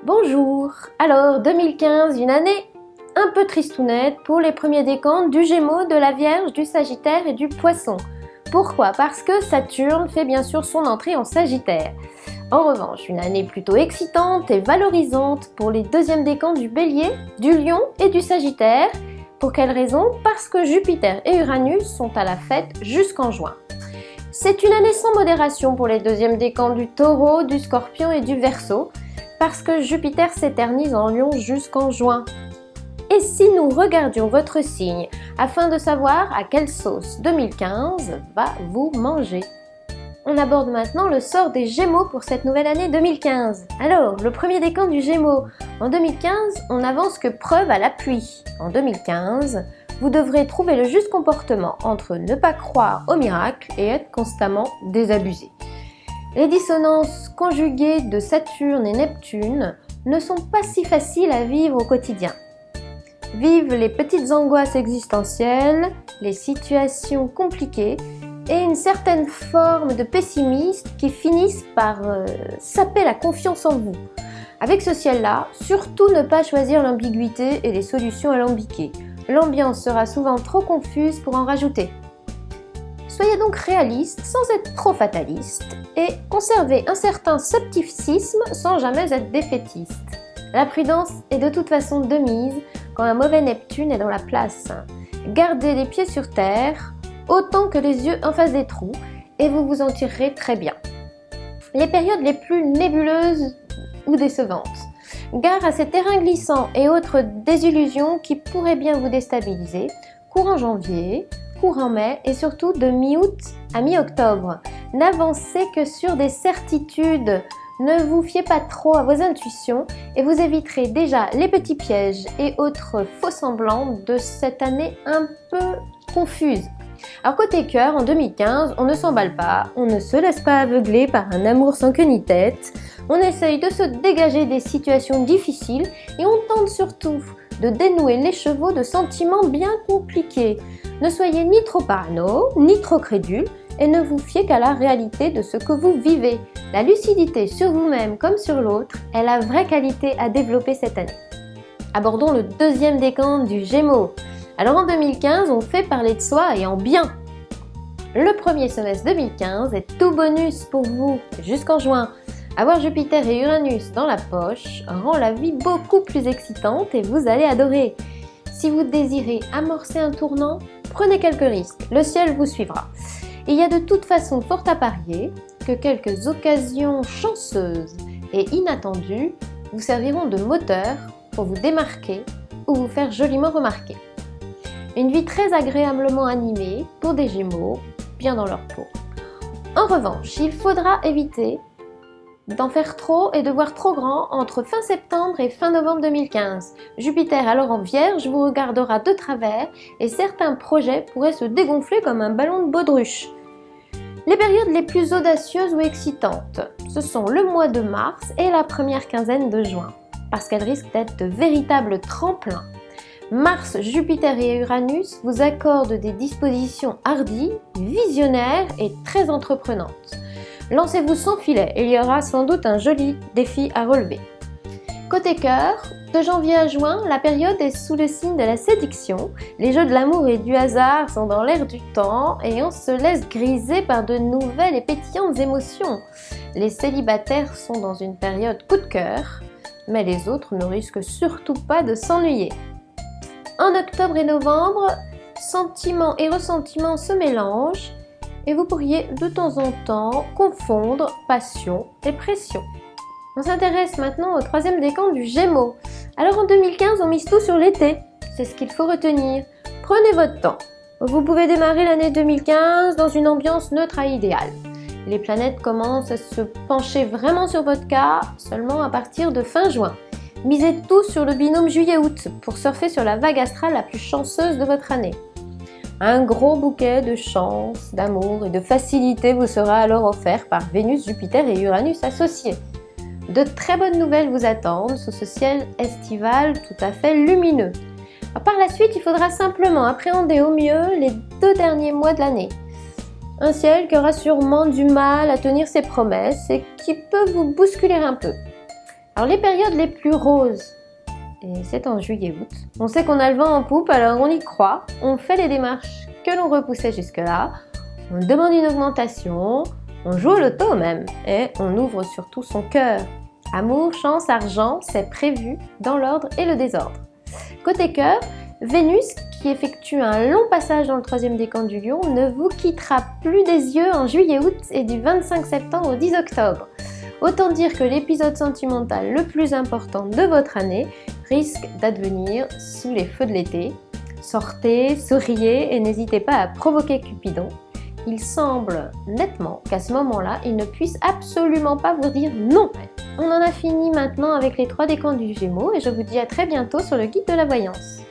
Bonjour. Alors 2015, une année un peu tristounette pour les premiers décomptes du Gémeaux, de la Vierge, du Sagittaire et du Poisson. Pourquoi? Parce que Saturne fait bien sûr son entrée en Sagittaire. En revanche, une année plutôt excitante et valorisante pour les deuxièmes décomptes du Bélier, du Lion et du Sagittaire. Pour quelle raison? Parce que Jupiter et Uranus sont à la fête jusqu'en juin. C'est une année sans modération pour les deuxièmes décomptes du Taureau, du Scorpion et du Verseau, parce que Jupiter s'éternise en Lion jusqu'en juin. Et si nous regardions votre signe afin de savoir à quelle sauce 2015 va vous manger? On aborde maintenant le sort des Gémeaux pour cette nouvelle année 2015. Alors, le premier décompte du Gémeaux. En 2015, on n'avance que preuve à l'appui. En 2015, vous devrez trouver le juste comportement entre ne pas croire au miracle et être constamment désabusé. Les dissonances conjuguées de Saturne et Neptune ne sont pas si faciles à vivre au quotidien. Vivent les petites angoisses existentielles, les situations compliquées et une certaine forme de pessimisme qui finissent par saper la confiance en vous. Avec ce ciel-là, surtout ne pas choisir l'ambiguïté et les solutions alambiquées. L'ambiance sera souvent trop confuse pour en rajouter. Soyez donc réaliste sans être trop fataliste et conservez un certain scepticisme sans jamais être défaitiste. La prudence est de toute façon de mise quand un mauvais Neptune est dans la place. Gardez les pieds sur terre autant que les yeux en face des trous et vous vous en tirerez très bien. Les périodes les plus nébuleuses ou décevantes. Gare à ces terrains glissants et autres désillusions qui pourraient bien vous déstabiliser. Courant janvier, courant mai et surtout de mi-août à mi-octobre. N'avancez que sur des certitudes. Ne vous fiez pas trop à vos intuitions et vous éviterez déjà les petits pièges et autres faux semblants de cette année un peu confuse. Alors côté cœur, en 2015, on ne s'emballe pas, on ne se laisse pas aveugler par un amour sans queue ni tête, on essaye de se dégager des situations difficiles et on tente surtout de dénouer l'écheveau de sentiments bien compliqués. Ne soyez ni trop parano, ni trop crédule et ne vous fiez qu'à la réalité de ce que vous vivez. La lucidité sur vous-même comme sur l'autre est la vraie qualité à développer cette année. Abordons le deuxième décompte du Gémeaux. Alors en 2015, on fait parler de soi et en bien. Le premier semestre 2015 est tout bonus pour vous jusqu'en juin. Avoir Jupiter et Uranus dans la poche rend la vie beaucoup plus excitante et vous allez adorer. Si vous désirez amorcer un tournant, prenez quelques risques, le ciel vous suivra. Il y a de toute façon fort à parier que quelques occasions chanceuses et inattendues vous serviront de moteur pour vous démarquer ou vous faire joliment remarquer. Une vie très agréablement animée pour des Gémeaux bien dans leur peau. En revanche, il faudra éviter d'en faire trop et de voir trop grand entre fin septembre et fin novembre 2015. Jupiter alors en Vierge vous regardera de travers et certains projets pourraient se dégonfler comme un ballon de baudruche. Les périodes les plus audacieuses ou excitantes, ce sont le mois de mars et la première quinzaine de juin, parce qu'elles risquent d'être de véritables tremplins. Mars, Jupiter et Uranus vous accordent des dispositions hardies, visionnaires et très entreprenantes. Lancez-vous sans filet, il y aura sans doute un joli défi à relever. Côté cœur, de janvier à juin, la période est sous le signe de la séduction. Les jeux de l'amour et du hasard sont dans l'air du temps et on se laisse griser par de nouvelles et pétillantes émotions. Les célibataires sont dans une période coup de cœur, mais les autres ne risquent surtout pas de s'ennuyer. En octobre et novembre, sentiments et ressentiments se mélangent et vous pourriez de temps en temps confondre passion et pression. On s'intéresse maintenant au troisième décompte du Gémeaux. Alors en 2015, on mise tout sur l'été. C'est ce qu'il faut retenir. Prenez votre temps. Vous pouvez démarrer l'année 2015 dans une ambiance neutre à idéale. Les planètes commencent à se pencher vraiment sur votre cas seulement à partir de fin juin. Misez tout sur le binôme juillet-août pour surfer sur la vague astrale la plus chanceuse de votre année. Un gros bouquet de chance, d'amour et de facilité vous sera alors offert par Vénus, Jupiter et Uranus associés. De très bonnes nouvelles vous attendent sous ce ciel estival tout à fait lumineux. Par la suite, il faudra simplement appréhender au mieux les 2 derniers mois de l'année. Un ciel qui aura sûrement du mal à tenir ses promesses et qui peut vous bousculer un peu. Alors les périodes les plus roses, et c'est en juillet-août. On sait qu'on a le vent en poupe, alors on y croit, on fait les démarches que l'on repoussait jusque-là, on demande une augmentation, on joue au loto même, et on ouvre surtout son cœur. Amour, chance, argent, c'est prévu dans l'ordre et le désordre. Côté cœur, Vénus, qui effectue un long passage dans le 3e décan du Lion, ne vous quittera plus des yeux en juillet-août et du 25 septembre au 10 octobre. Autant dire que l'épisode sentimental le plus important de votre année risque d'advenir sous les feux de l'été. Sortez, souriez et n'hésitez pas à provoquer Cupidon. Il semble nettement qu'à ce moment-là, il ne puisse absolument pas vous dire non. On en a fini maintenant avec les 3 décans du Gémeaux et je vous dis à très bientôt sur le guide de la voyance.